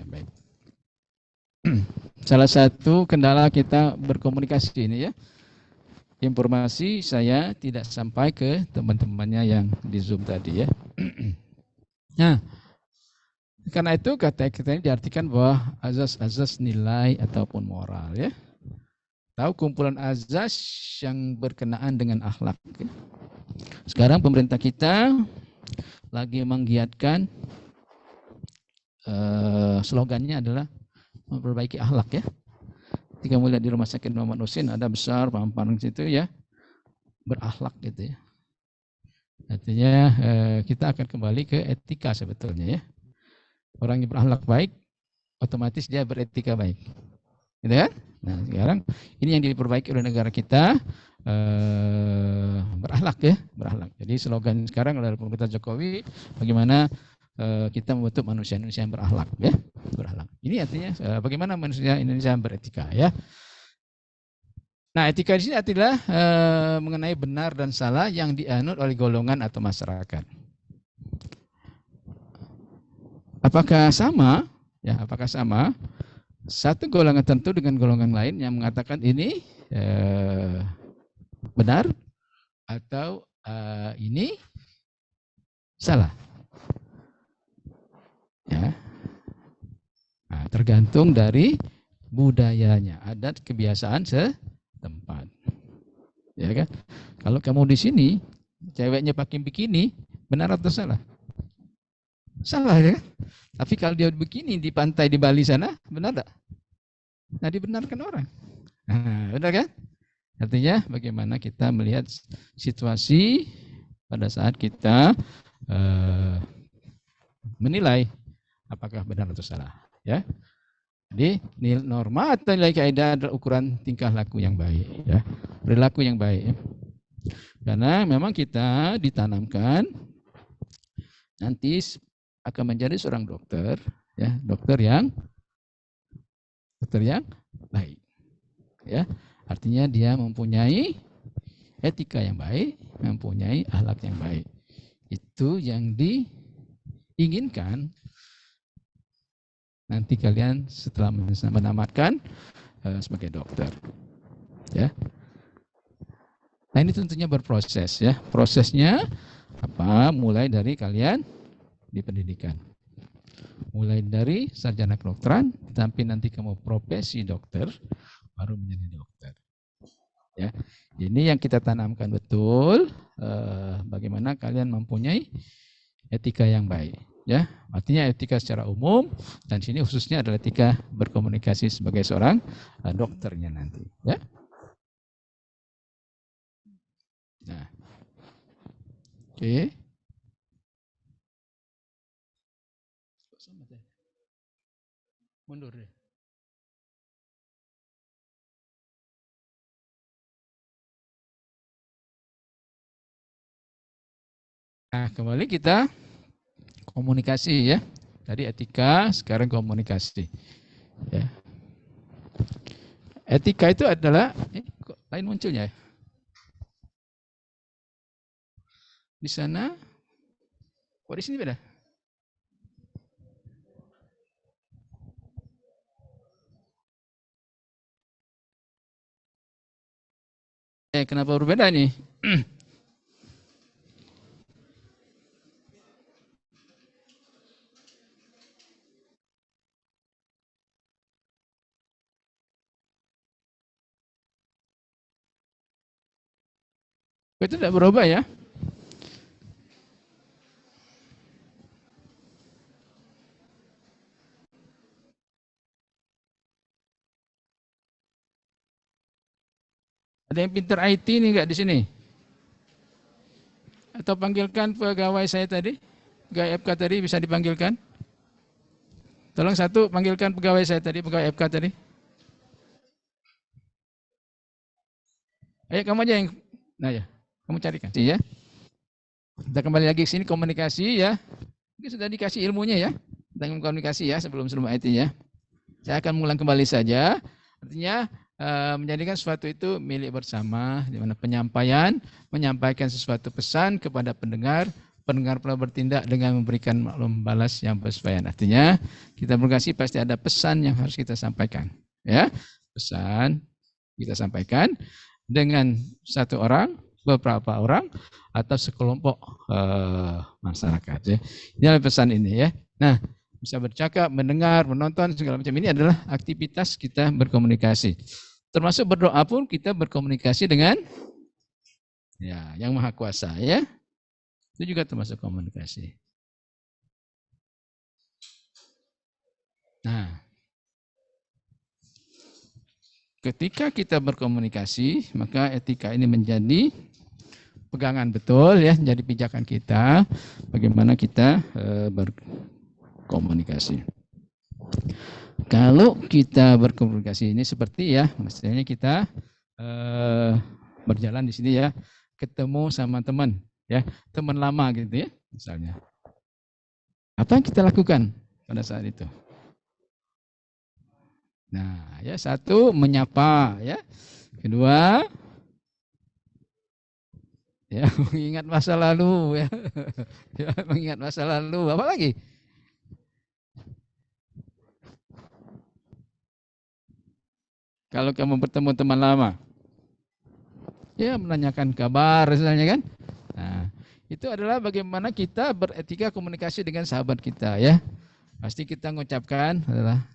Baik. Salah satu kendala kita berkomunikasi ini ya, informasi saya tidak sampai ke teman-temannya yang di Zoom tadi ya. Nah, karena itu kata kita ini diartikan bahwa azas-azas nilai ataupun moral ya. Tahu kumpulan azas yang berkenaan dengan akhlak. Ya. Sekarang pemerintah kita lagi menggiatkan slogannya adalah memperbaiki akhlak ya. Ketika melihat di Rumah Sakit Muhammad Husin ada besar pampang situ ya, berakhlak gitu ya. Artinya kita akan kembali ke etika sebetulnya ya. Orang yang berakhlak baik, otomatis dia beretika baik. Gitu kan? Nah sekarang ini yang diperbaiki oleh negara kita, berakhlak ya, berakhlak. Jadi slogan sekarang adalah pemerintah Jokowi, bagaimana kita membentuk manusia-manusia yang berakhlak ya, berakhlak. Ini artinya bagaimana manusia Indonesia beretika ya. Nah, etika di sini adalah mengenai benar dan salah yang dianut oleh golongan atau masyarakat. Apakah sama? Ya, apakah sama? Satu golongan tertentu dengan golongan lain yang mengatakan ini benar atau ini salah? Ya, nah, tergantung dari budayanya, adat, kebiasaan setempat. Ya kan? Kalau kamu di sini, ceweknya pakai bikini, benar atau salah? Salah ya kan? Tapi kalau dia begini di pantai di Bali sana, benar tak? Nah, dibenarkan orang. Nah, benar kan? Artinya bagaimana kita melihat situasi pada saat kita menilai apakah benar atau salah, ya. Jadi nilai norma atau nilai kaidah adalah ukuran tingkah laku yang baik, ya, perilaku yang baik. Ya. Karena memang kita ditanamkan nanti akan menjadi seorang dokter, ya, dokter yang baik, ya. Artinya dia mempunyai etika yang baik, mempunyai akhlak yang baik. Itu yang diinginkan. Nanti kalian setelah menamatkan sebagai dokter, ya. Nah ini tentunya berproses ya. Prosesnya apa? Mulai dari kalian di pendidikan, mulai dari sarjana kedokteran, sampai nanti kamu profesi dokter, baru menjadi dokter. Ya, ini yang kita tanamkan betul. Bagaimana kalian mempunyai etika yang baik. Ya, artinya etika secara umum dan sini khususnya adalah etika berkomunikasi sebagai seorang dokternya nanti. Ya. Nah, oke. Mundur deh. Nah, kembali kita komunikasi ya. Tadi etika, sekarang komunikasi. Ya. Etika itu adalah kok lain munculnya ya? Di sana, kok di sini beda? Kenapa berbeda nih? Itu tidak berubah ya? Ada yang pintar IT nih nggak di sini? Atau panggilkan pegawai saya tadi, pegawai FK tadi bisa dipanggilkan? Tolong satu panggilkan pegawai saya tadi, pegawai FK tadi. Ayo kamu aja yang, nah ya, kamu carikan sih ya. Kita kembali lagi ke sini komunikasi ya. Ini sudah dikasih ilmunya ya tentang komunikasi ya sebelum IT ya. Saya akan mengulang kembali saja. Artinya menjadikan sesuatu itu milik bersama, di mana menyampaikan sesuatu pesan kepada pendengar pendengar pula bertindak dengan memberikan maklum balas yang bersesuaian. Artinya kita berkomunikasi pasti ada pesan yang harus kita sampaikan. Ya, pesan kita sampaikan dengan satu orang, beberapa orang, atau sekelompok masyarakat. Ya. Ini adalah pesan ini ya. Nah, bisa bercakap, mendengar, menonton, segala macam ini adalah aktivitas kita berkomunikasi. Termasuk berdoa pun kita berkomunikasi dengan ya, yang Maha Kuasa ya. Itu juga termasuk komunikasi. Nah, ketika kita berkomunikasi, maka etika ini menjadi pegangan betul ya, jadi pijakan kita bagaimana kita berkomunikasi. Kalau kita berkomunikasi ini seperti ya, misalnya kita berjalan di sini ya, ketemu sama teman ya, teman lama gitu ya, misalnya. Apa yang kita lakukan pada saat itu? Nah, ya satu menyapa ya. Kedua ya mengingat masa lalu ya. Ya, mengingat masa lalu. Apa lagi? Kalau kamu bertemu teman lama, ya menanyakan kabar misalnya kan. Nah, itu adalah bagaimana kita beretika komunikasi dengan sahabat kita ya. Pasti kita mengucapkan adalah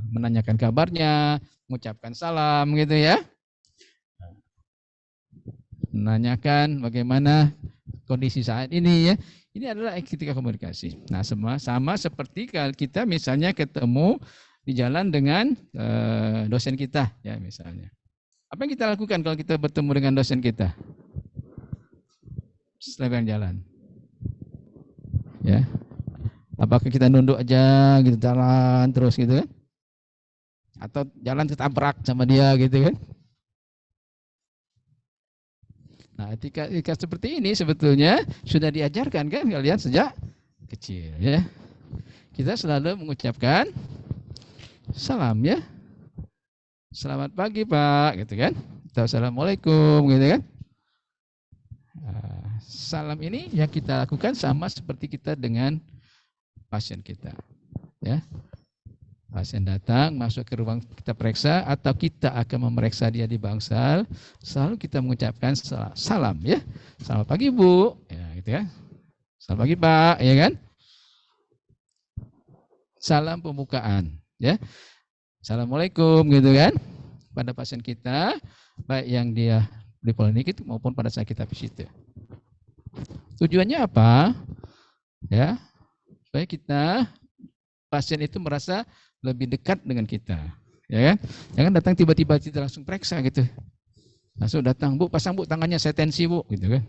menanyakan kabarnya, mengucapkan salam gitu ya. Menanyakan bagaimana kondisi saat ini ya. Ini adalah etika komunikasi. Nah, sama seperti kalau kita misalnya ketemu di jalan dengan dosen kita ya misalnya. Apa yang kita lakukan kalau kita bertemu dengan dosen kita? Setelah jalan. Ya. Apakah kita nunduk aja gitu jalan terus gitu kan? Atau jalan ketabrak sama dia gitu kan? Nah, etika seperti ini sebetulnya sudah diajarkan kan kalian sejak kecil ya. Kita selalu mengucapkan salam ya. Selamat pagi Pak gitu kan? Atau Assalamualaikum gitu kan? Salam ini yang kita lakukan sama seperti kita dengan pasien kita. Ya. Pasien datang, masuk ke ruang kita periksa atau kita akan memeriksa dia di bangsal, selalu kita mengucapkan salam ya. Selamat pagi Bu, ya gitu ya. Selamat pagi Pak, ya kan? Salam pembukaan, ya. Assalamualaikum gitu kan? Pada pasien kita, baik yang dia di poliklinik maupun pada saat kita visit. Tujuannya apa? Ya, supaya kita pasien itu merasa lebih dekat dengan kita, ya kan? Jangan datang tiba-tiba kita langsung periksa gitu. Langsung datang, Bu, pasang Bu tangannya, saya tensi Bu, gitu kan?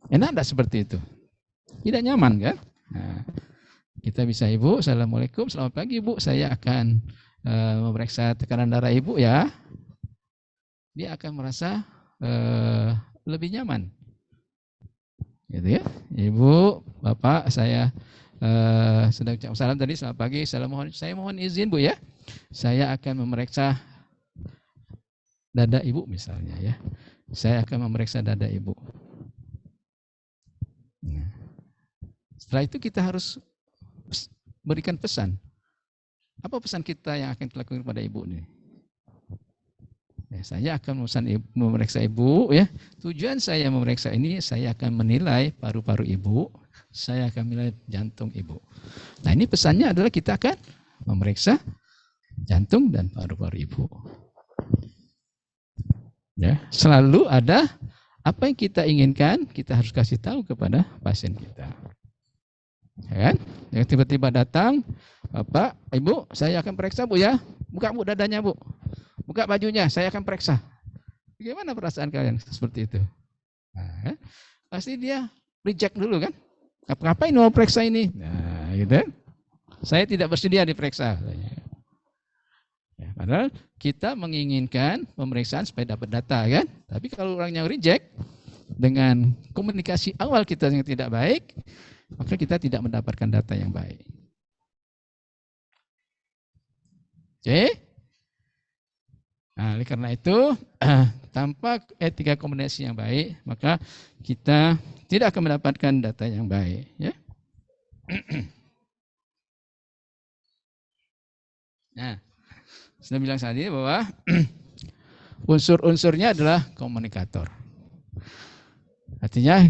Enak enggak seperti itu? Tidak nyaman kan? Nah, kita bisa Ibu, Assalamualaikum, selamat pagi Bu, saya akan memeriksa tekanan darah Ibu ya. Dia akan merasa lebih nyaman. Gitu ya. Ibu, Bapak, saya sedang ucap salam tadi, selamat pagi, saya mohon izin Bu ya. Saya akan memeriksa dada Ibu misalnya ya. Saya akan memeriksa dada Ibu. Nah, setelah itu kita harus berikan pesan. Apa pesan kita yang akan kita lakukan kepada Ibu ini? Ya, saya akan memeriksa Ibu ya. Tujuan saya memeriksa ini, saya akan menilai paru-paru Ibu, saya akan menilai jantung Ibu. Nah, ini pesannya adalah kita akan memeriksa jantung dan paru-paru Ibu. Ya, selalu ada apa yang kita inginkan, kita harus kasih tahu kepada pasien kita. Ya kan? Yang tiba-tiba datang, Bapak, Ibu, saya akan periksa Bu ya. Buka Bu dadanya Bu. Buka bajunya, saya akan periksa. Bagaimana perasaan kalian seperti itu? Nah, pasti dia reject dulu kan? Ngapain mau periksa ini? Nah, gitu. Saya tidak bersedia diperiksa. Ya, padahal kita menginginkan pemeriksaan supaya dapat data kan? Tapi kalau orangnya reject dengan komunikasi awal kita yang tidak baik, maka kita tidak mendapatkan data yang baik. Oke? Nah, oleh karena itu Tanpa etika komunikasi yang baik, maka kita tidak akan mendapatkan data yang baik. Ya. Nah, saya bilang tadi bahwa unsur-unsurnya adalah komunikator. Artinya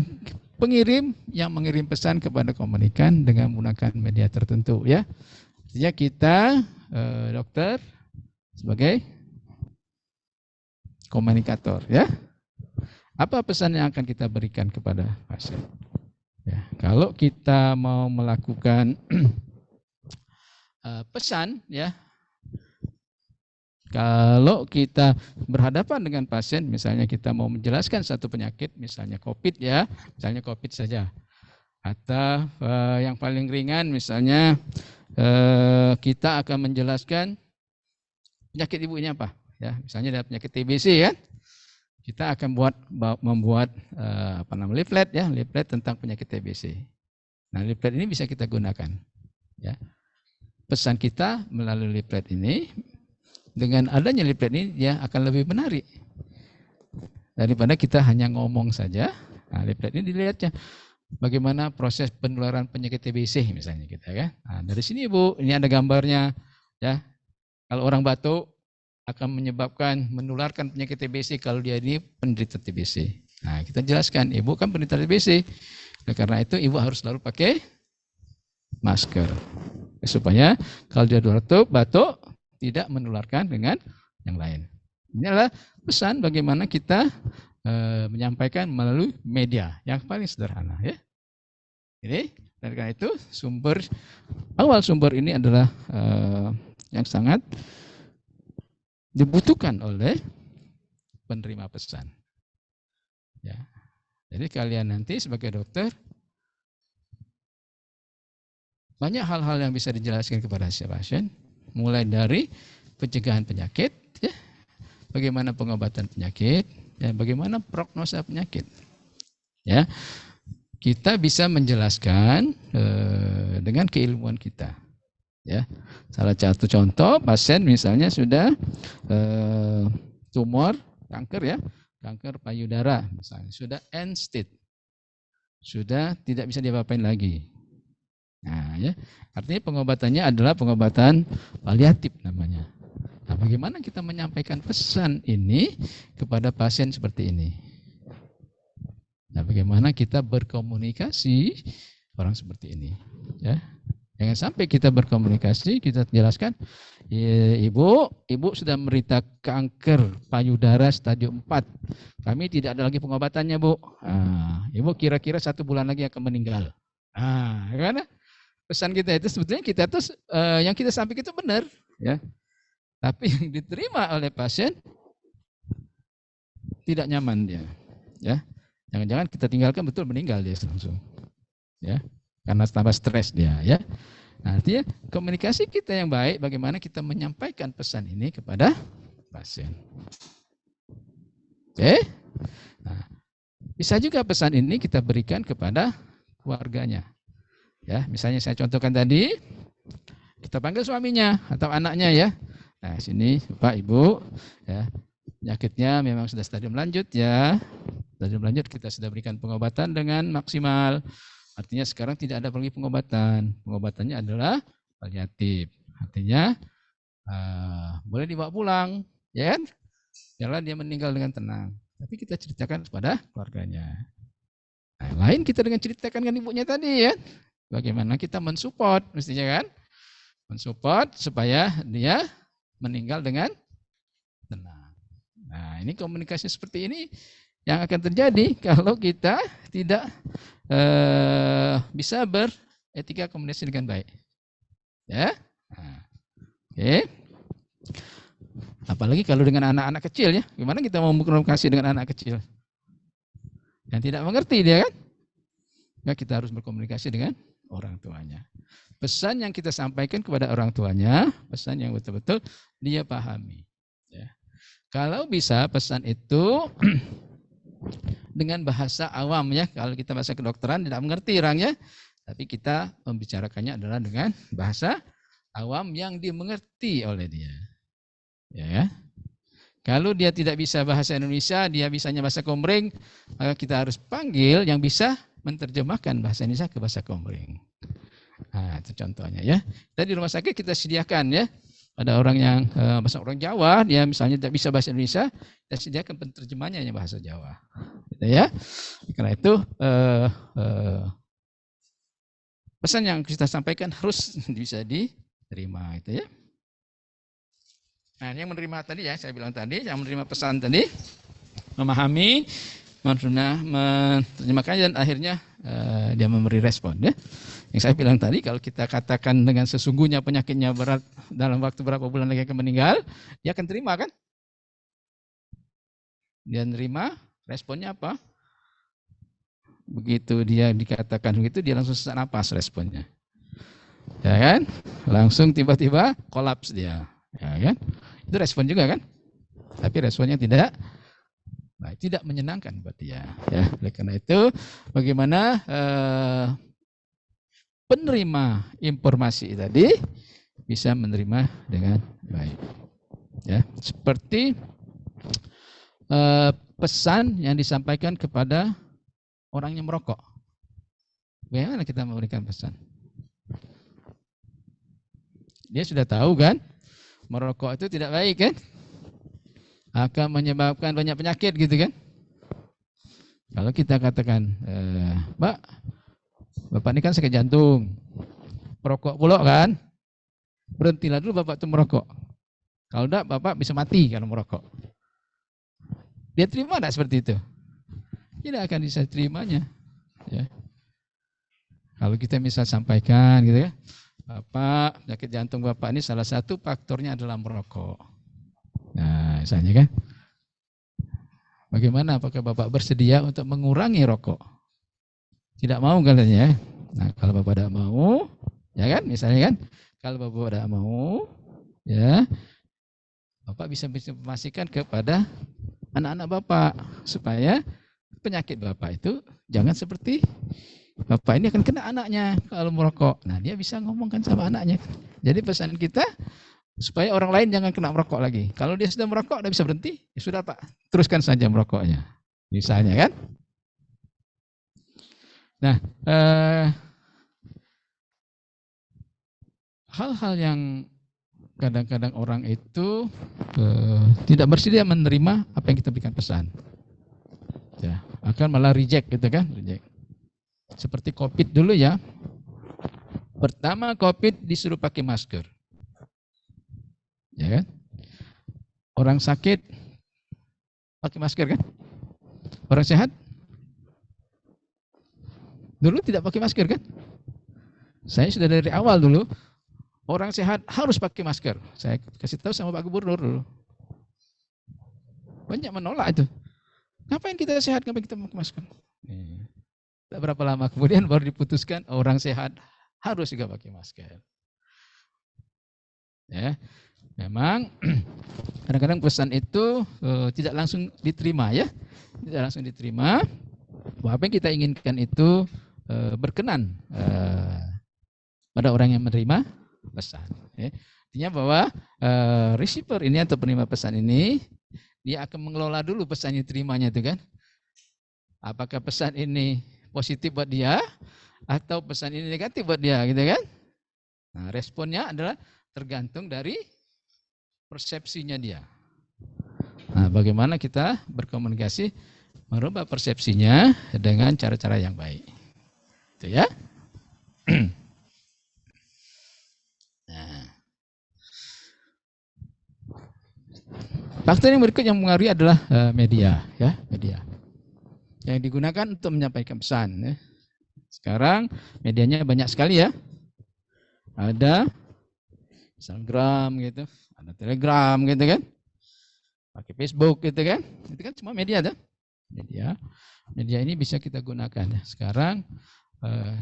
pengirim yang mengirim pesan kepada komunikan dengan menggunakan media tertentu. Ya. Artinya kita dokter sebagai komunikator, ya. Apa pesan yang akan kita berikan kepada pasien? Ya, kalau kita mau melakukan pesan, ya, kalau kita berhadapan dengan pasien, misalnya kita mau menjelaskan satu penyakit, misalnya COVID, ya, misalnya COVID saja, atau yang paling ringan, misalnya kita akan menjelaskan penyakit ibu ini apa. Ya, misalnya ada penyakit TBC, kan, kita akan membuat leaflet, ya, leaflet tentang penyakit TBC. Nah, leaflet ini bisa kita gunakan, ya. Pesan kita melalui leaflet ini, dengan adanya leaflet ini, ya, akan lebih menarik daripada kita hanya ngomong saja. Nah, leaflet ini dilihatnya bagaimana proses penularan penyakit TBC, misalnya kita, kan. Nah, dari sini Ibu, ini ada gambarnya, ya. Kalau orang batuk akan menularkan penyakit TBC kalau dia ini penderita TBC. Nah, kita jelaskan, Ibu kan penderita TBC. Nah, karena itu Ibu harus selalu pakai masker. Supaya kalau dia batuk tidak menularkan dengan yang lain. Ini adalah pesan bagaimana kita menyampaikan melalui media yang paling sederhana, ya. Jadi, dan karena itu awal sumber ini adalah yang sangat dibutuhkan oleh penerima pesan. Ya. Jadi kalian nanti sebagai dokter banyak hal-hal yang bisa dijelaskan kepada si pasien, mulai dari pencegahan penyakit, ya, bagaimana pengobatan penyakit, ya, bagaimana prognosa penyakit. Ya, kita bisa menjelaskan dengan keilmuan kita. Ya, salah satu contoh pasien misalnya sudah tumor kanker, ya, kanker payudara misalnya, sudah end stage, sudah tidak bisa diapa-apain lagi. Nah, ya, artinya pengobatannya adalah pengobatan paliatif namanya. Nah, bagaimana kita menyampaikan pesan ini kepada pasien seperti ini? Nah, bagaimana kita berkomunikasi orang seperti ini? Ya. Jangan sampai kita berkomunikasi, kita jelaskan, Ibu sudah menderita kanker payudara stadium 4. Kami tidak ada lagi pengobatannya, Bu. Ibu kira-kira 1 bulan lagi akan meninggal. Karena pesan kita itu sebetulnya yang kita sampaikan itu benar, ya. Tapi yang diterima oleh pasien tidak nyaman dia, ya. Jangan-jangan kita tinggalkan betul meninggal dia langsung, ya. Karena tambah stres dia, ya. Nah, artinya komunikasi kita yang baik, bagaimana kita menyampaikan pesan ini kepada pasien. Oke? Nah, bisa juga pesan ini kita berikan kepada keluarganya. Ya, misalnya saya contohkan tadi, kita panggil suaminya atau anaknya, ya. Nah, sini Bapak Ibu, ya, penyakitnya memang sudah stadium lanjut, ya. Stadium lanjut kita sudah berikan pengobatan dengan maksimal. Artinya sekarang tidak ada lagi pengobatan. Pengobatannya adalah paliatif. Artinya boleh dibawa pulang, ya kan? Jangan dia meninggal dengan tenang. Tapi kita ceritakan kepada keluarganya. Nah, lain kita dengan ceritakan dengan ibunya tadi, ya. Bagaimana kita mensupport, mestinya kan? Mensupport supaya dia meninggal dengan tenang. Nah, ini komunikasi seperti ini yang akan terjadi kalau kita tidak bisa beretika komunikasi dengan baik. Ya. Nah, oke. Apalagi kalau dengan anak-anak kecil, ya. Gimana kita mau berkomunikasi dengan anak kecil? Yang tidak mengerti dia, kan? Nah, kita harus berkomunikasi dengan orang tuanya. Pesan yang kita sampaikan kepada orang tuanya, pesan yang betul-betul dia pahami. Ya. Kalau bisa pesan itu dengan bahasa awam, ya. Kalau kita bahasa kedokteran tidak mengerti orangnya, tapi kita membicarakannya adalah dengan bahasa awam yang dimengerti oleh dia. Ya. Kalau dia tidak bisa bahasa Indonesia, dia bisanya bahasa Komering, maka kita harus panggil yang bisa menerjemahkan bahasa Indonesia ke bahasa Komering. Nah, itu contohnya ya. Tadi di rumah sakit kita sediakan ya. Ada orang yang bahasa orang Jawa, dia misalnya tidak bisa bahasa Indonesia, kita sediakan penterjemahnya yang bahasa Jawa. Gitu ya. Karena itu pesan yang kita sampaikan harus bisa diterima itu ya. Nah, yang menerima tadi ya, saya bilang tadi, yang menerima pesan tadi, memahami, menerjemahkan dan akhirnya dia memberi respon ya. Yang saya bilang tadi, kalau kita katakan dengan sesungguhnya penyakitnya berat dalam waktu berapa bulan lagi akan meninggal, dia akan terima kan? Dia terima, responnya apa? Begitu dia dikatakan begitu, dia langsung sesak napas responnya. Ya kan? Langsung tiba-tiba kolaps dia. Ya kan? Itu respon juga kan? Tapi responnya tidak menyenangkan buat dia. Ya, oleh karena itu, bagaimana penerima informasi tadi bisa menerima dengan baik. Ya, seperti pesan yang disampaikan kepada orang yang merokok. Bagaimana kita memberikan pesan? Dia sudah tahu kan? Merokok itu tidak baik kan? Akan menyebabkan banyak penyakit gitu kan? Kalau kita katakan, Mbak, Bapak ini kan sakit jantung, perokok pula kan? Berhentilah dulu Bapak itu merokok. Kalau enggak, Bapak bisa mati kalau merokok. Dia terima enggak seperti itu? Tidak akan bisa terimanya. Ya. Kalau kita misal sampaikan gitu ya, Bapak, penyakit jantung Bapak ini salah satu faktornya adalah merokok. Nah, misalnya kan, bagaimana? Apakah Bapak bersedia untuk mengurangi rokok? Tidak mau kalian ya. Nah, kalau Bapak tidak mau, ya kan, misalnya kan, kalau Bapak tidak mau, ya, Bapak bisa memastikan kepada anak-anak Bapak supaya penyakit Bapak itu jangan seperti Bapak ini akan kena anaknya kalau merokok. Nah, dia bisa ngomongkan sama anaknya. Jadi pesan kita supaya orang lain jangan kena merokok lagi. Kalau dia sudah merokok, dia bisa berhenti. Ya sudah Pak, teruskan saja merokoknya. Misalnya kan. Nah, hal-hal yang kadang-kadang orang itu tidak bersedia menerima apa yang kita berikan pesan. Ya, akan malah reject gitu kan, reject. Seperti COVID dulu ya. Pertama COVID disuruh pakai masker. Ya kan? Orang sakit pakai masker kan? Orang sehat dulu tidak pakai masker kan? Saya sudah dari awal dulu, orang sehat harus pakai masker. Saya kasih tahu sama Pak Gubernur dulu. Banyak menolak itu. Ngapain kita sehat, ngapain kita pakai masker? Tak berapa lama kemudian baru diputuskan orang sehat harus juga pakai masker. Ya, memang kadang-kadang pesan itu tidak langsung diterima ya, tidak langsung diterima. Apa yang kita inginkan itu berkenan pada orang yang menerima pesan. Ya. Artinya bahwa receiver ini atau penerima pesan ini dia akan mengelola dulu pesan yang diterimanya itu kan. Apakah pesan ini positif buat dia atau pesan ini negatif buat dia gitu kan. Nah, responnya adalah tergantung dari persepsinya dia. Nah, bagaimana kita berkomunikasi merubah persepsinya dengan cara-cara yang baik. Itu ya. Nah. Faktor yang berikut yang mengaruhi adalah media ya, media. Yang digunakan untuk menyampaikan pesan. Ya. Sekarang medianya banyak sekali ya. Ada Instagram gitu, ada Telegram gitu kan, pakai Facebook gitu kan, itu kan semua media tuh. Media ini bisa kita gunakan. Sekarang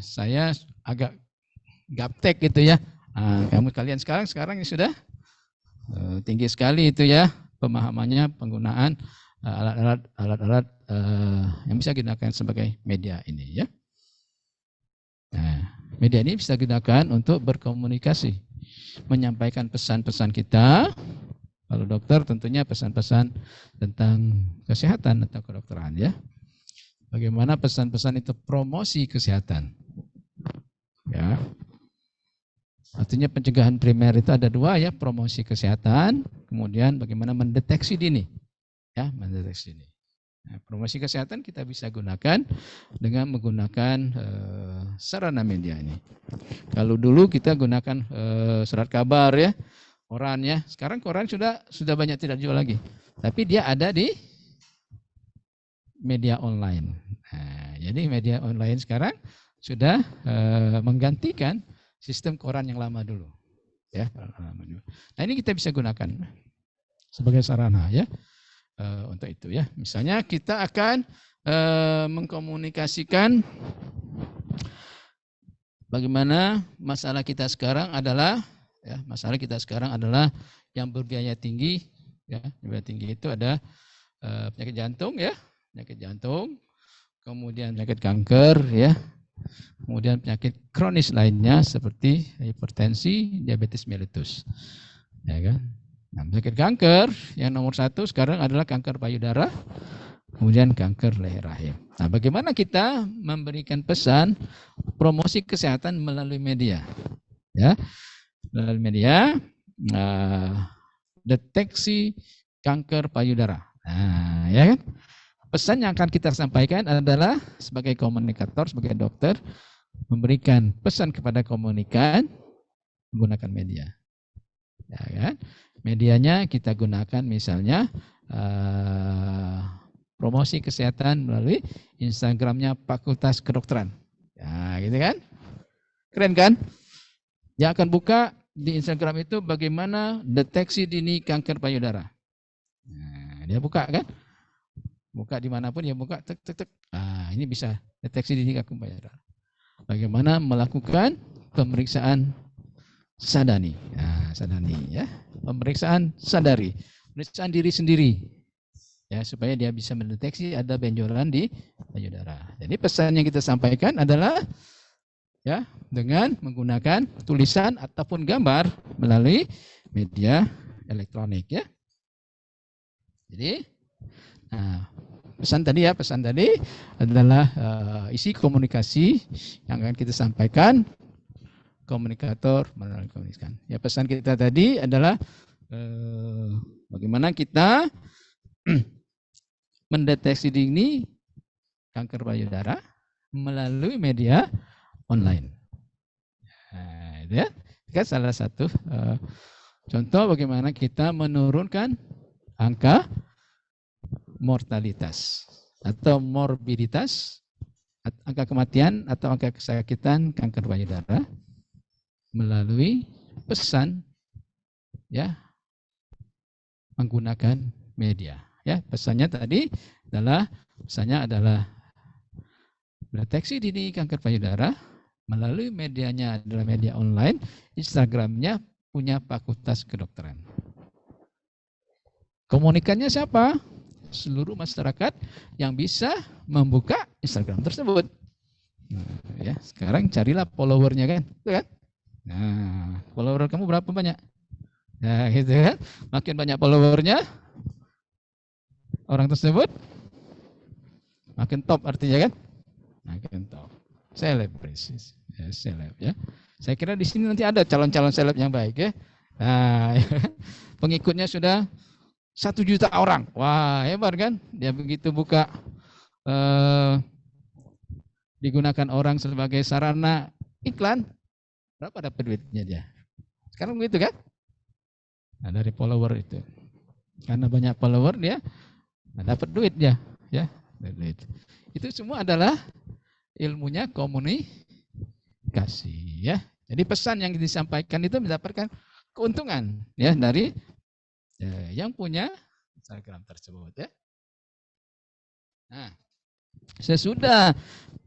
saya agak gaptek gitu ya. Kamu kalian sekarang sudah tinggi sekali itu ya pemahamannya penggunaan alat-alat yang bisa digunakan sebagai media ini ya. Nah, media ini bisa digunakan untuk berkomunikasi, menyampaikan pesan-pesan kita Kalau dokter tentunya pesan-pesan tentang kesehatan atau kedokteran ya. Bagaimana pesan-pesan itu promosi kesehatan. Ya. Artinya pencegahan primer itu ada dua ya, promosi kesehatan, kemudian bagaimana mendeteksi dini. Ya, mendeteksi dini. Nah, promosi kesehatan kita bisa gunakan dengan menggunakan sarana media ini. Kalau dulu kita gunakan surat kabar ya, koran ya. Sekarang koran sudah banyak tidak dijual lagi. Tapi dia ada di media online. Nah, jadi media online sekarang sudah menggantikan sistem koran yang lama dulu. Ya, nah ini kita bisa gunakan sebagai sarana ya untuk itu ya. Misalnya kita akan mengkomunikasikan bagaimana masalah kita sekarang adalah yang berbiaya tinggi ya. Berbiaya tinggi itu ada penyakit jantung ya, kemudian penyakit kanker ya. Kemudian penyakit kronis lainnya seperti hipertensi, diabetes mellitus. Ya kan? Nah, penyakit kanker yang nomor 1 sekarang adalah kanker payudara, kemudian kanker leher rahim. Nah, bagaimana kita memberikan pesan promosi kesehatan melalui media? Ya, melalui media deteksi kanker payudara. Nah, ya kan? Pesan yang akan kita sampaikan adalah sebagai komunikator, sebagai dokter, memberikan pesan kepada komunikan menggunakan media. Ya kan? Medianya kita gunakan misalnya promosi kesehatan melalui Instagramnya Fakultas Kedokteran. Ya, gitu kan? Keren kan? Yang akan buka di Instagram itu bagaimana deteksi dini kanker payudara. Nah, dia buka kan? Buka dimanapun dia buka, tek. Nah, ini bisa deteksi dini kanker payudara. Bagaimana melakukan pemeriksaan sadani. Nah, sadani ya. Pemeriksaan sadari. Pemeriksaan diri sendiri. Ya, supaya dia bisa mendeteksi ada benjolan di payudara. Jadi pesan yang kita sampaikan adalah ya, dengan menggunakan tulisan ataupun gambar melalui media elektronik ya. Jadi pesan tadi adalah isi komunikasi yang akan kita sampaikan komunikator melalui komunikasi. Ya, pesan kita tadi adalah bagaimana kita mendeteksi dini kanker payudara melalui media online. Nah, itu ya. Kan salah satu contoh bagaimana kita menurunkan angka mortalitas atau morbiditas, angka kematian atau angka kesakitan kanker payudara melalui pesan ya menggunakan media. Ya, pesannya adalah deteksi dini kanker payudara melalui medianya adalah media online, Instagramnya punya Fakultas Kedokteran. Komunikannya siapa? Seluruh masyarakat yang bisa membuka Instagram tersebut. Nah, ya, sekarang carilah followernya kan, kan? Nah, follower kamu berapa banyak? Nah, gitu kan? Makin banyak followernya, orang tersebut makin top artinya kan? Makin top. Selebrisi, ya, seleb ya. Saya kira di sini nanti ada calon-calon seleb yang baik ya. Nah, pengikutnya sudah 1 juta orang. Wah, hebat kan? Dia begitu buka digunakan orang sebagai sarana iklan, berapa dapat duitnya dia? Sekarang begitu kan? Nah, dari follower itu. Karena banyak follower dia dapat duit dia, ya. Duit. Itu semua adalah ilmunya komunikasi, ya. Jadi pesan yang disampaikan itu mendapatkan keuntungan ya dari yang punya Instagram tersebut ya. Nah, sesudah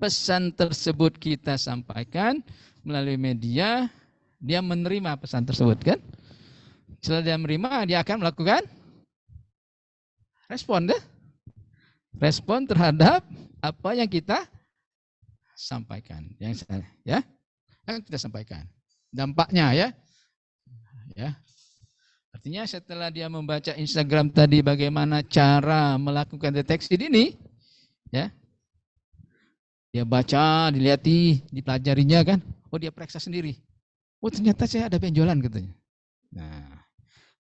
pesan tersebut kita sampaikan melalui media, dia menerima pesan tersebut kan? Setelah dia menerima, dia akan melakukan respon deh. Respon terhadap apa yang kita sampaikan, yang kita sampaikan. Dampaknya ya. Artinya setelah dia membaca Instagram tadi bagaimana cara melakukan deteksi dini, ya, dia baca, dilihati, dipelajarinya kan, oh dia periksa sendiri. Oh ternyata saya ada benjolan katanya. Nah,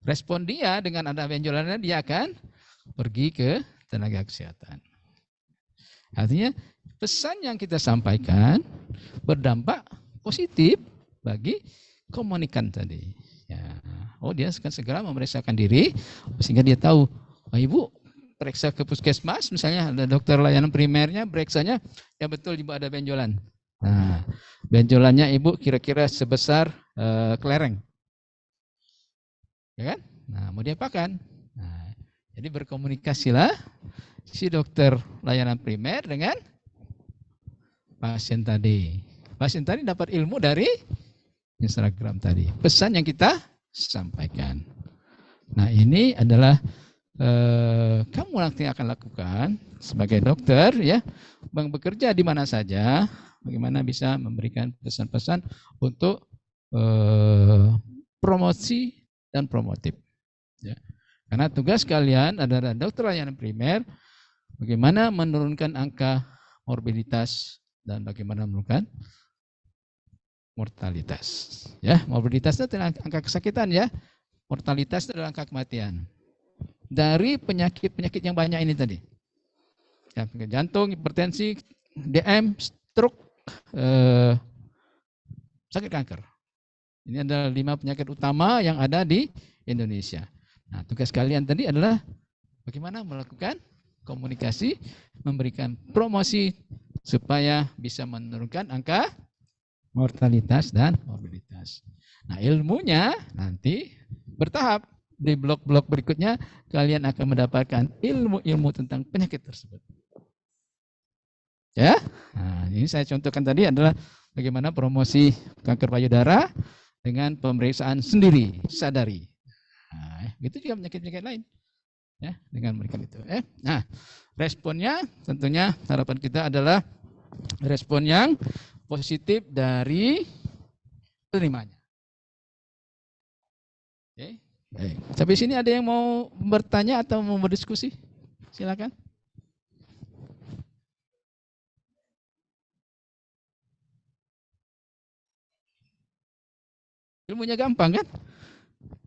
respon dia dengan ada benjolannya dia akan pergi ke tenaga kesehatan. Artinya pesan yang kita sampaikan berdampak positif bagi komunikan tadi. Ya. Oh dia akan segera memeriksakan diri sehingga dia tahu, oh, ibu periksa ke puskesmas misalnya ada dokter layanan primernya periksanya ya betul ibu ada benjolan. Nah, benjolannya ibu kira-kira sebesar kelereng. Ya kan? Nah, mau diapakan? Nah, jadi berkomunikasilah si dokter layanan primer dengan pasien tadi. Pasien tadi dapat ilmu dari Instagram tadi. Pesan yang kita sampaikan. Nah, ini adalah kamu nanti akan lakukan sebagai dokter ya, bekerja di mana saja, bagaimana bisa memberikan pesan-pesan untuk promosi dan promotif. Ya. Karena tugas kalian adalah dokter layanan primer, bagaimana menurunkan angka morbiditas dan bagaimana menurunkan mortalitas. Ya, morbiditas itu adalah angka kesakitan ya. Mortalitas itu adalah angka kematian. Dari penyakit-penyakit yang banyak ini tadi. Ya, jantung, hipertensi, DM, stroke, sakit kanker. Ini adalah 5 penyakit utama yang ada di Indonesia. Nah, tugas kalian tadi adalah bagaimana melakukan komunikasi, memberikan promosi supaya bisa menurunkan angka mortalitas dan morbiditas. Nah, ilmunya nanti bertahap. Di blok-blok berikutnya kalian akan mendapatkan ilmu-ilmu tentang penyakit tersebut. Ya, nah, ini saya contohkan tadi adalah bagaimana promosi kanker payudara dengan pemeriksaan sendiri, sadari. Nah, itu juga penyakit-penyakit lain. Ya, dengan memberikan itu. Nah, responnya tentunya harapan kita adalah respon yang positif dari penerimanya. Oke. Baik. Sampai sini ada yang mau bertanya atau mau berdiskusi? Silakan. Ilmunya gampang kan?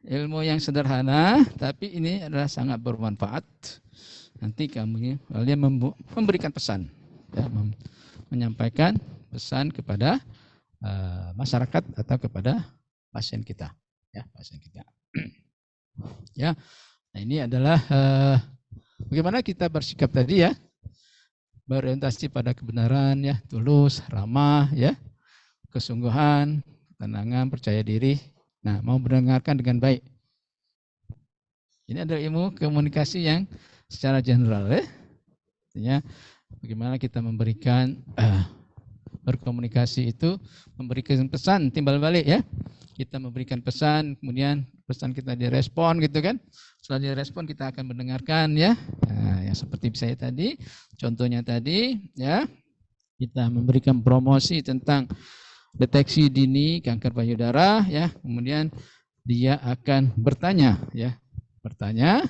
Ilmu yang sederhana, tapi ini adalah sangat bermanfaat. Nanti kalian memberikan pesan, ya, menyampaikan pesan kepada masyarakat atau kepada pasien kita, ya pasien kita. Ya, nah ini adalah bagaimana kita bersikap tadi ya, berorientasi pada kebenaran ya, tulus, ramah ya, kesungguhan, ketenangan, percaya diri. Nah, mau mendengarkan dengan baik. Ini adalah ilmu komunikasi yang secara general ya. Artinya bagaimana kita memberikan berkomunikasi itu memberikan pesan timbal balik ya. Kita memberikan pesan, kemudian pesan kita direspon gitu kan. Setelah direspon kita akan mendengarkan ya. Nah, yang seperti saya tadi, contohnya tadi ya. Kita memberikan promosi tentang deteksi dini kanker payudara ya. Kemudian dia akan bertanya ya. Bertanya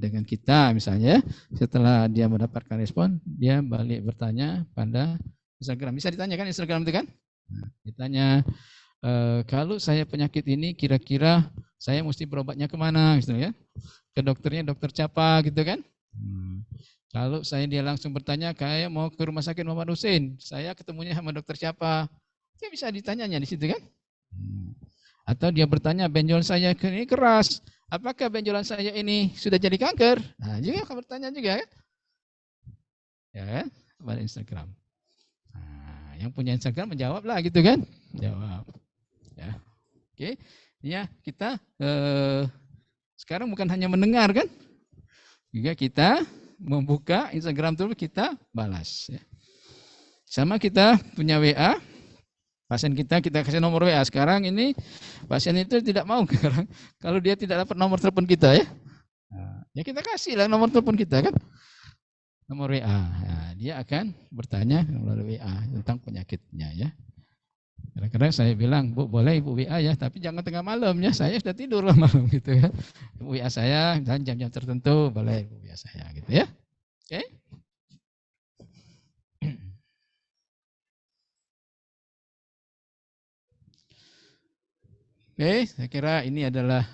dengan kita misalnya, setelah dia mendapatkan respon, dia balik bertanya pada Instagram. Bisa ditanyakan Instagram itu kan? Nah, ditanya, kalau saya penyakit ini kira-kira saya mesti berobatnya kemana gitu ya? Ke dokternya dokter siapa gitu kan? Kalau dia langsung bertanya, kayak mau ke rumah sakit Muhammad Hussein, saya ketemunya sama dokter siapa? Dia bisa ditanyanya di situ kan? Atau dia bertanya, benjolan saya ini keras, apakah benjolan saya ini sudah jadi kanker? Nah, juga akan bertanya juga kan? Ya kan? Pada Instagram. Nah, yang punya Instagram menjawablah gitu kan? Jawab. Ya. Oke. Ya, kita sekarang bukan hanya mendengar kan? Juga kita membuka Instagram dulu, kita balas ya. Sama kita punya WA. Pasien kita kasih nomor WA. Sekarang ini pasien itu tidak mau sekarang kalau dia tidak dapat nomor telepon kita ya. Nah, ya kita kasihlah nomor telepon kita kan. Nomor WA. Nah, dia akan bertanya melalui WA tentang penyakitnya ya. Kadang-kadang saya bilang, Bu, boleh Ibu WA ya, tapi jangan tengah malam ya, saya sudah tidur lah malam gitu ya. Ibu WA saya, dan jam-jam tertentu, boleh Ibu WA saya gitu ya. Oke. Oke, saya kira ini adalah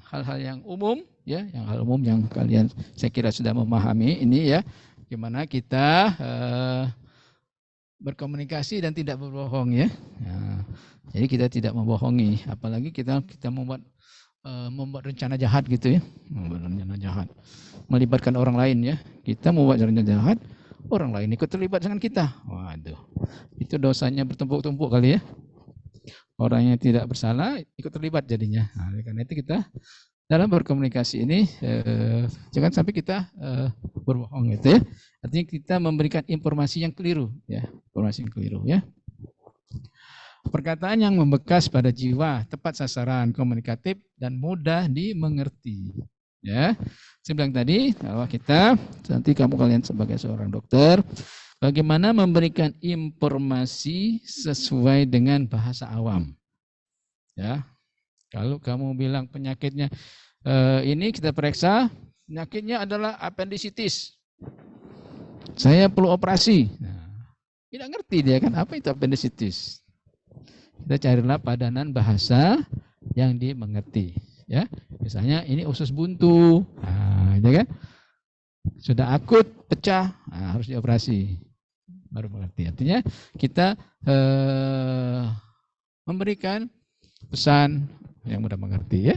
hal-hal yang umum ya, yang hal umum yang kalian saya kira sudah memahami ini ya, gimana kita berkomunikasi dan tidak berbohong ya. Nah, jadi kita tidak membohongi, apalagi kita membuat rencana jahat gitu ya, membuat rencana jahat, melibatkan orang lain ya. Kita membuat rencana jahat, orang lain ikut terlibat dengan kita. Waduh, itu dosanya bertumpuk-tumpuk kali ya. Orang yang tidak bersalah ikut terlibat jadinya. Nah, karena itu kita dalam berkomunikasi ini jangan sampai kita berbohong gitu ya. Artinya kita memberikan informasi yang keliru ya, informasi yang keliru ya. Perkataan yang membekas pada jiwa, tepat sasaran, komunikatif dan mudah dimengerti. Ya, saya bilang tadi bahwa kita nanti kalian sebagai seorang dokter, bagaimana memberikan informasi sesuai dengan bahasa awam. Ya, kalau kamu bilang penyakitnya ini kita periksa, penyakitnya adalah appendicitis. Saya perlu operasi. Nah, tidak ngerti dia kan apa itu appendicitis. Kita carilah padanan bahasa yang dimengerti. Ya, misalnya ini usus buntu, nah, ya kan? Sudah akut pecah, nah, harus dioperasi. Baru mengerti. Artinya kita memberikan pesan yang mudah mengerti ya,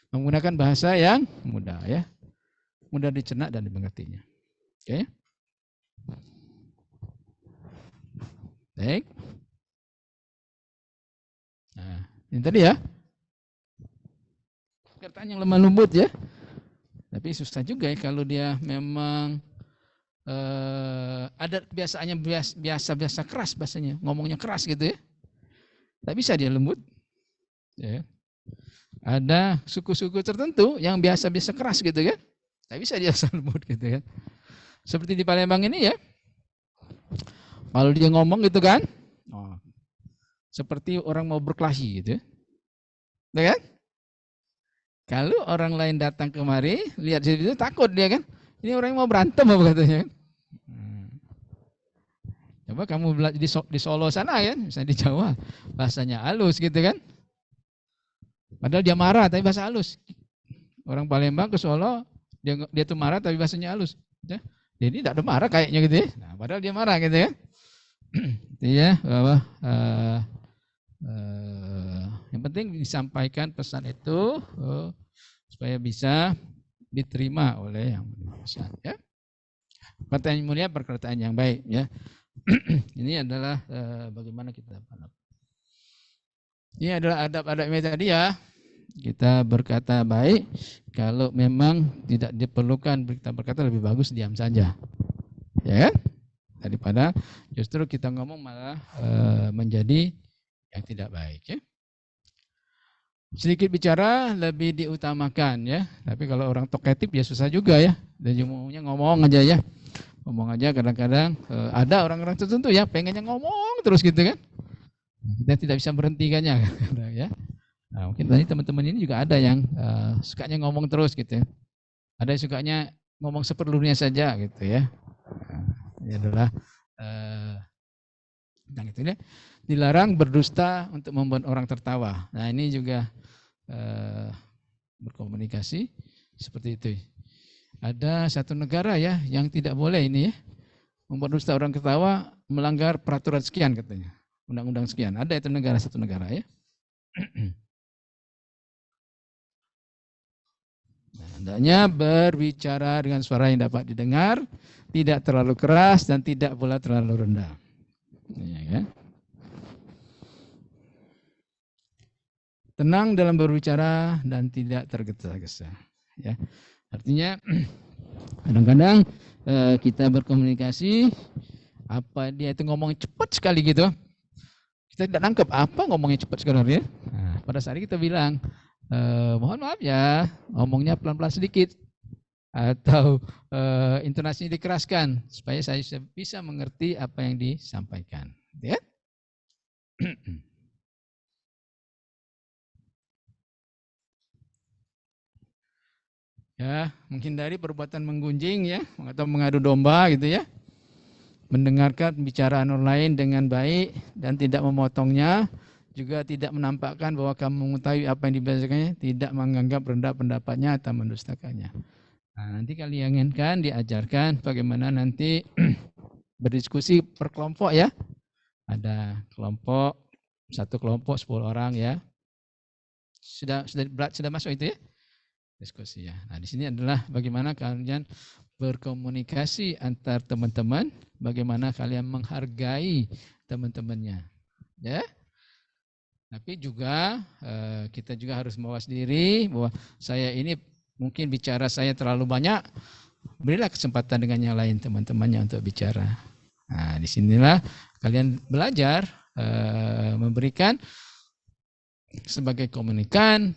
menggunakan bahasa yang mudah ya, mudah dicerna dan dimengertinya. Oke, baik. Nah, ini tadi ya, perkataan yang lemah lembut ya, tapi susah juga ya kalau dia memang ada kebiasaannya biasa keras bahasanya, ngomongnya keras gitu ya. Tak bisa dia lembut. Ya. Ada suku-suku tertentu yang biasa keras gitu kan. Tak bisa dia lembut gitu kan. Seperti di Palembang ini ya. Kalau dia ngomong gitu kan. Seperti orang mau berkelahi gitu ya. Kan? Kalau orang lain datang kemari, lihat situ takut dia kan. Ini orang yang mau berantem apa katanya kan. Coba kamu belajar di Solo sana kan, misalnya di Jawa, bahasanya halus gitu kan. Padahal dia marah tapi bahasa halus. Orang Palembang ke Solo, dia tuh marah tapi bahasanya halus. Ya. Jadi tidak ada marah kayaknya gitu ya. Nah, padahal dia marah gitu ya. Itu ya, bahwa yang penting disampaikan pesan itu supaya bisa diterima oleh yang pesan ya. Perkataan yang mulia, perkataan yang baik ya. Ini adalah bagaimana kita ini adalah adab-adabnya tadi ya. Kita berkata baik, kalau memang tidak diperlukan kita berkata lebih bagus diam saja. Ya kan? Daripada justru kita ngomong malah menjadi yang tidak baik ya. Sedikit bicara lebih diutamakan ya. Tapi kalau orang talkative ya susah juga ya. Dan umumnya ngomong aja ya. Ngomong aja kadang-kadang ada orang-orang tertentu ya pengennya ngomong terus gitu kan. Kita tidak bisa berhentikannya ya. Nah, mungkin tadi teman-teman ini juga ada yang sukanya ngomong terus gitu ya. Ada yang sukanya ngomong seperlunya saja gitu ya. Nah, ini adalah yang itu ya. Dilarang berdusta untuk membuat orang tertawa. Nah, ini juga berkomunikasi seperti itu. Ada satu negara ya yang tidak boleh ini ya. Membuat dusta orang tertawa melanggar peraturan sekian katanya. Undang-undang sekian. Ada itu satu negara ya. Nah, hendaknya berbicara dengan suara yang dapat didengar, tidak terlalu keras dan tidak pula terlalu rendah. Ya, kan? Tenang dalam berbicara dan tidak tergesa-gesa. Ya, artinya kadang-kadang kita berkomunikasi, apa dia itu ngomong cepat sekali gitu. Kita tidak nangkep apa ngomongnya cepat sekali ya. Nah, pada saat kita bilang, mohon maaf ya, ngomongnya pelan-pelan sedikit. Atau intonasinya dikeraskan, supaya saya bisa mengerti apa yang disampaikan. Ya? Ya, menghindari perbuatan menggunjing ya, atau mengadu domba gitu ya. Mendengarkan pembicaraan orang lain dengan baik dan tidak memotongnya, juga tidak menampakkan bahwa kamu mengetahui apa yang dibicarakannya, tidak menganggap rendah pendapatnya atau mendustakannya. Nah, nanti kalian inginkan diajarkan bagaimana nanti berdiskusi per kelompok ya. Ada kelompok, satu kelompok 10 orang ya. Sudah masuk itu ya? Diskusi ya. Nah, di sini adalah bagaimana kalian berkomunikasi antar teman-teman, bagaimana kalian menghargai teman-temannya. Ya. Tapi juga kita juga harus mawas diri bahwa saya ini mungkin bicara saya terlalu banyak, berilah kesempatan dengan yang lain teman-temannya untuk bicara. Nah, disinilah kalian belajar memberikan sebagai komunikan,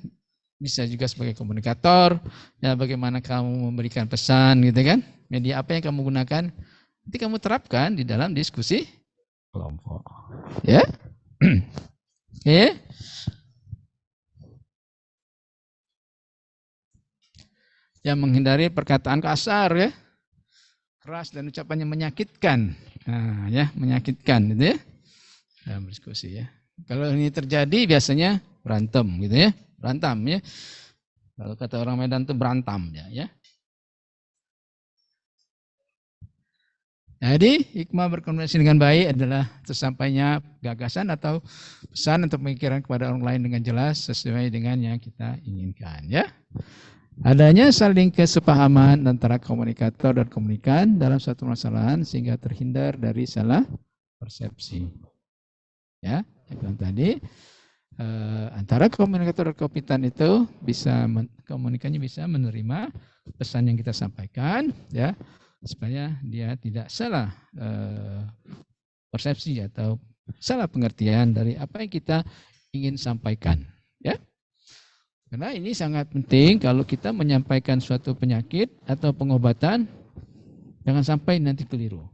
bisa juga sebagai komunikator, ya bagaimana kamu memberikan pesan gitu kan, media apa yang kamu gunakan, nanti kamu terapkan di dalam diskusi kelompok. Ya, oke. Yang menghindari perkataan kasar ya, keras dan ucapannya menyakitkan, nah ya menyakitkan gitu ya, dalam diskusi ya. Kalau ini terjadi biasanya berantem gitu ya. Berantem ya. Kalau kata orang Medan itu berantam ya. Jadi hikmah berkomunikasi dengan baik adalah tersampainya gagasan atau pesan atau pemikiran kepada orang lain dengan jelas sesuai dengan yang kita inginkan ya. Adanya saling kesepahaman antara komunikator dan komunikan dalam suatu masalahan sehingga terhindar dari salah persepsi. Ya, yang tadi antara komunikator dan komunikan itu bisa komunikasinya bisa menerima pesan yang kita sampaikan ya, supaya dia tidak salah persepsi atau salah pengertian dari apa yang kita ingin sampaikan ya. Karena ini sangat penting kalau kita menyampaikan suatu penyakit atau pengobatan, jangan sampai nanti keliru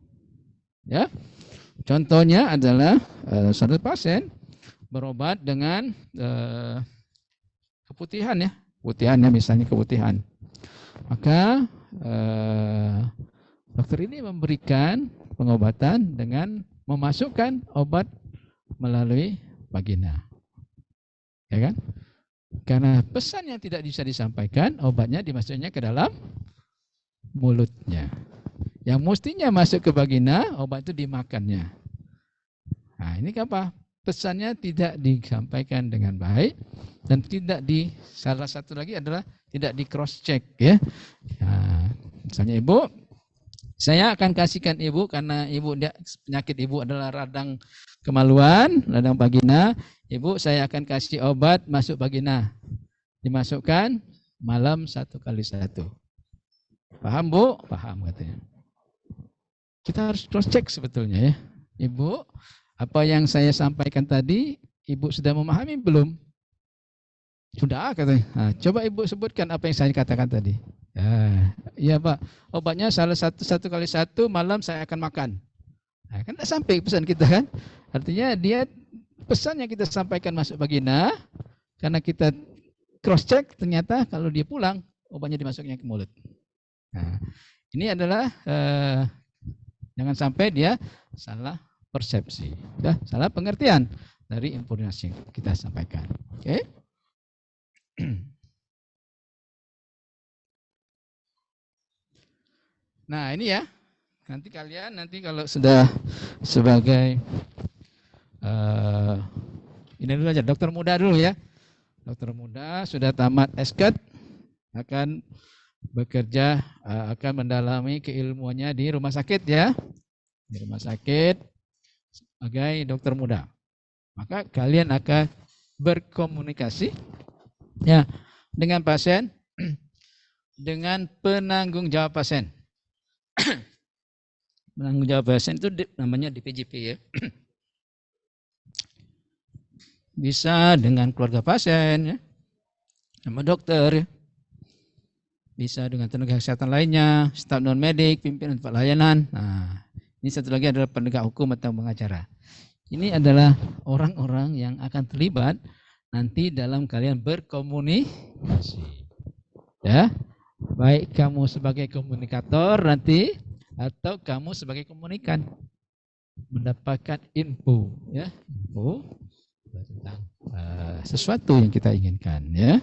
ya. Contohnya adalah satu pasien berobat dengan keputihan ya, keputihannya misalnya keputihan. Maka dokter ini memberikan pengobatan dengan memasukkan obat melalui vagina. Ya kan? Karena pesan yang tidak bisa disampaikan, obatnya dimasukkannya ke dalam mulutnya. Yang mestinya masuk ke vagina, obat itu dimakannya. Nah, ini apa? Pesannya tidak disampaikan dengan baik dan tidak salah satu lagi adalah tidak di cross check ya. Nah, misalnya ibu, saya akan kasihkan ibu karena penyakit ibu adalah radang kemaluan, radang vagina. Ibu, saya akan kasih obat masuk vagina. Dimasukkan malam 1 kali 1. Paham Bu? Paham katanya. Kita harus cross check sebetulnya ya. Ibu, apa yang saya sampaikan tadi, Ibu sudah memahami belum? Sudah katanya. Nah, coba Ibu sebutkan apa yang saya katakan tadi. Iya Pak, obatnya salah satu kali 1 malam saya akan makan. Nah, kan tidak sampai pesan kita kan. Artinya dia pesan yang kita sampaikan masuk vagina, karena kita cross check ternyata kalau dia pulang obatnya dimasuknya ke mulut. Nah, ini adalah jangan sampai dia salah persepsi, salah pengertian dari informasi yang kita sampaikan. Oke? Nah ini ya, nanti kalau sudah sebagai ini dulu aja, dokter muda dulu ya. Dokter muda sudah tamat SKED, akan bekerja, akan mendalami keilmuannya di rumah sakit ya. Di rumah sakit sebagai dokter muda. Maka kalian akan berkomunikasi ya dengan pasien, dengan penanggung jawab pasien. Penanggung jawab pasien itu namanya DPJP ya. Bisa dengan keluarga pasien ya, sama dokter ya. Bisa dengan tenaga kesehatan lainnya, staf non medik, pimpinan tempat layanan. Nah, ini satu lagi adalah penegak hukum atau pengacara. Ini adalah orang-orang yang akan terlibat nanti dalam kalian berkomunikasi. Ya, baik kamu sebagai komunikator nanti atau kamu sebagai komunikan mendapatkan info, ya, info tentang sesuatu yang kita inginkan, ya.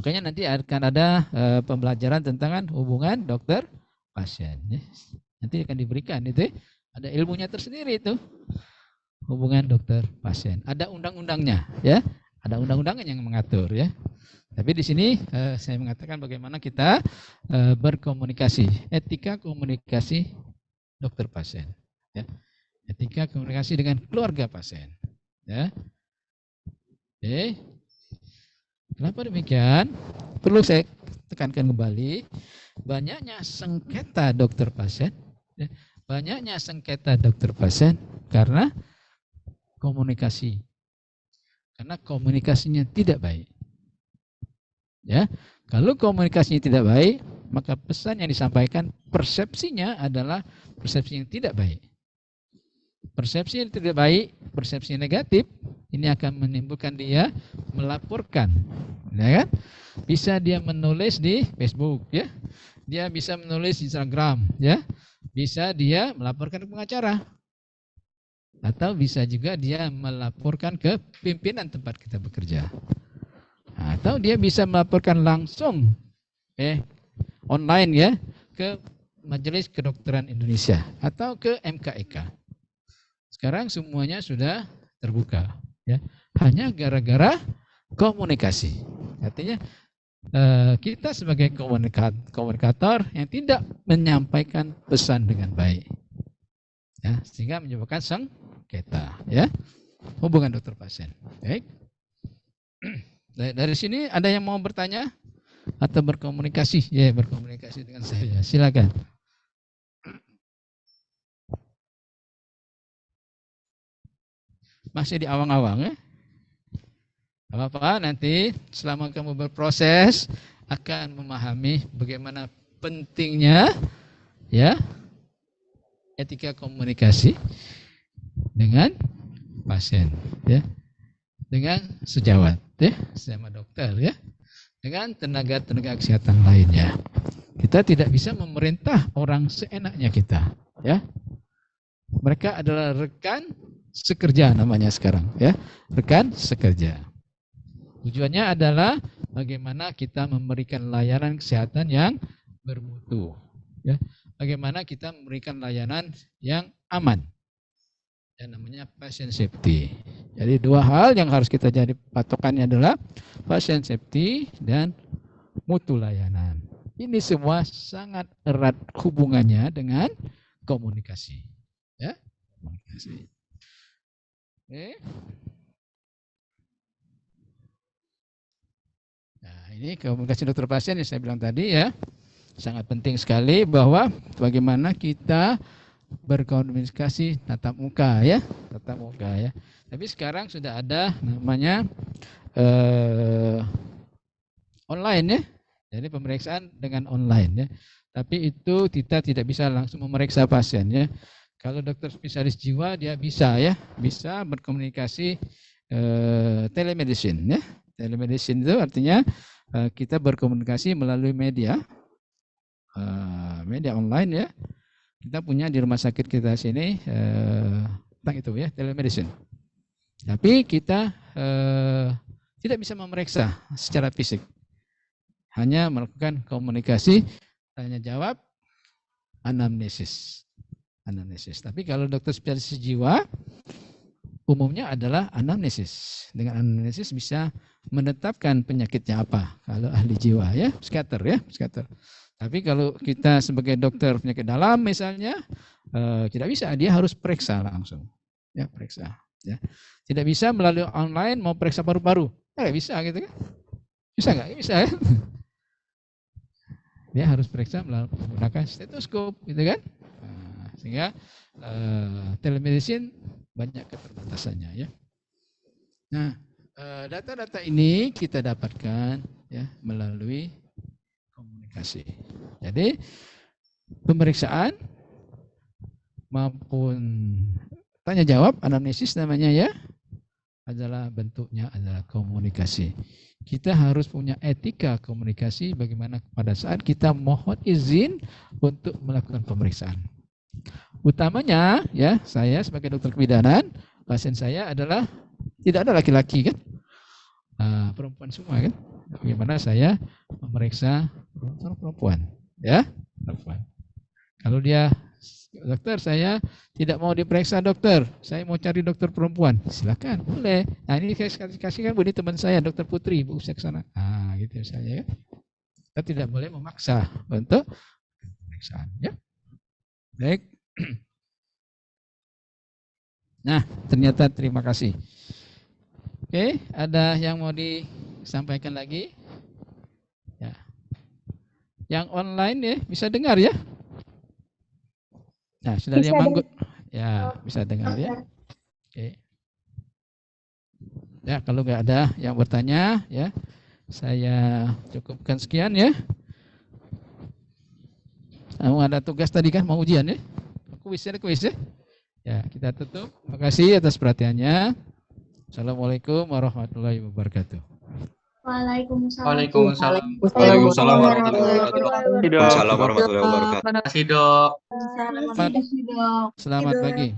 Makanya nanti akan ada pembelajaran tentang hubungan dokter pasien. Ya. Nanti akan diberikan itu, ada ilmunya tersendiri itu hubungan dokter pasien. Ada undang-undangnya, ya. Ada undang-undangnya yang mengatur, ya. Tapi di sini saya mengatakan bagaimana kita berkomunikasi, etika komunikasi dokter pasien, ya. Etika komunikasi dengan keluarga pasien, ya. Oke. Kenapa demikian? Perlu saya tekankan kembali, banyaknya sengketa dokter pasien, ya. Banyaknya sengketa dokter pasien karena komunikasi, karena komunikasinya tidak baik. Ya, kalau komunikasinya tidak baik, maka pesan yang disampaikan persepsinya adalah persepsi yang tidak baik. Persepsi yang tidak baik, persepsi yang negatif, ini akan menimbulkan dia melaporkan, ya kan? Bisa dia menulis di Facebook, ya. Dia bisa menulis di Instagram, ya. Bisa dia melaporkan ke pengacara. Atau bisa juga dia melaporkan ke pimpinan tempat kita bekerja. Atau dia bisa melaporkan langsung online, ya, ke Majelis Kedokteran Indonesia atau ke MKEK. Sekarang semuanya sudah terbuka, ya. Hanya gara-gara komunikasi. Artinya kita sebagai komunikator yang tidak menyampaikan pesan dengan baik, ya, sehingga menyebabkan sengketa, ya, hubungan dokter pasien. Baik. Dari sini ada yang mau bertanya atau berkomunikasi? Ya, berkomunikasi dengan saya. Silakan. Masih di awang-awang, ya? Apa-apa, nanti selama kamu berproses akan memahami bagaimana pentingnya, ya, etika komunikasi dengan pasien, ya, dengan sejawat, ya, sama dokter, ya, dengan tenaga-tenaga kesehatan lainnya. Kita tidak bisa memerintah orang seenaknya kita, ya. Mereka adalah rekan sekerja namanya sekarang, ya, rekan sekerja. Tujuannya adalah bagaimana kita memberikan layanan kesehatan yang bermutu, ya. Bagaimana kita memberikan layanan yang aman, yang namanya patient safety. Jadi dua hal yang harus kita jadi patokannya adalah patient safety dan mutu layanan. Ini semua sangat erat hubungannya dengan komunikasi, ya, komunikasi. Oke. Nah, ini komunikasi dokter pasien yang saya bilang tadi, ya, sangat penting sekali bahwa bagaimana kita berkomunikasi tatap muka, ya, tatap muka, ya. Tapi sekarang sudah ada namanya online, ya. Jadi pemeriksaan dengan online, ya. Tapi itu kita tidak bisa langsung memeriksa pasien, ya. Kalau dokter spesialis jiwa dia bisa, ya, bisa berkomunikasi telemedicine, ya. Telemedicine itu artinya kita berkomunikasi melalui media online, ya. Kita punya di rumah sakit kita sini tentang itu, ya, telemedicine. Tapi kita tidak bisa memeriksa secara fisik, hanya melakukan komunikasi tanya jawab, anamnesis. Tapi kalau dokter spesialis jiwa umumnya adalah anamnesis. Dengan anamnesis bisa menetapkan penyakitnya apa. Kalau ahli jiwa, ya, psikiater, ya, psikiater. Tapi kalau kita sebagai dokter penyakit dalam misalnya tidak bisa, dia harus periksa langsung, ya, periksa, ya. Tidak bisa melalui online mau periksa paru-paru, nggak bisa gitu kan? Bisa nggak? Bisa, ya. Dia harus periksa menggunakan stetoskop, gitu kan? Nah, sehingga telemedicine banyak keterbatasannya, ya. Nah, data-data ini kita dapatkan, ya, melalui komunikasi. Jadi pemeriksaan maupun tanya jawab, anamnesis namanya ya, adalah bentuknya adalah komunikasi. Kita harus punya etika komunikasi bagaimana pada saat kita mohon izin untuk melakukan pemeriksaan. Utamanya ya, saya sebagai dokter kebidanan, pasien saya adalah tidak ada laki-laki kan, perempuan semua kan. Bagaimana saya memeriksa perempuan, ya, perempuan. Kalau dia dokter, saya tidak mau diperiksa dokter, saya mau cari dokter perempuan, silakan, boleh. Nah ini saya kasihkan Bu, ini teman saya dokter Putri, Bu saya kesana. Gitu misalnya ya. Kita tidak boleh memaksa untuk pemeriksaan, ya. Baik. Nah, ternyata terima kasih. Oke, ada yang mau disampaikan lagi? Ya. Yang online ya, bisa dengar ya? Nah, sudah ada yang manggut. Ya, bisa dengar ya. Oke. Ya, kalau nggak ada yang bertanya, ya, saya cukupkan sekian ya. Kamu ada tugas tadi kan, mau ujian ya? Kuis ya? Ya, kita tutup. Terima kasih atas perhatiannya. Assalamualaikum warahmatullahi wabarakatuh. Waalaikumsalam. Waalaikumsalam warahmatullahi wabarakatuh. Terima kasih, Dok. Selamat pagi.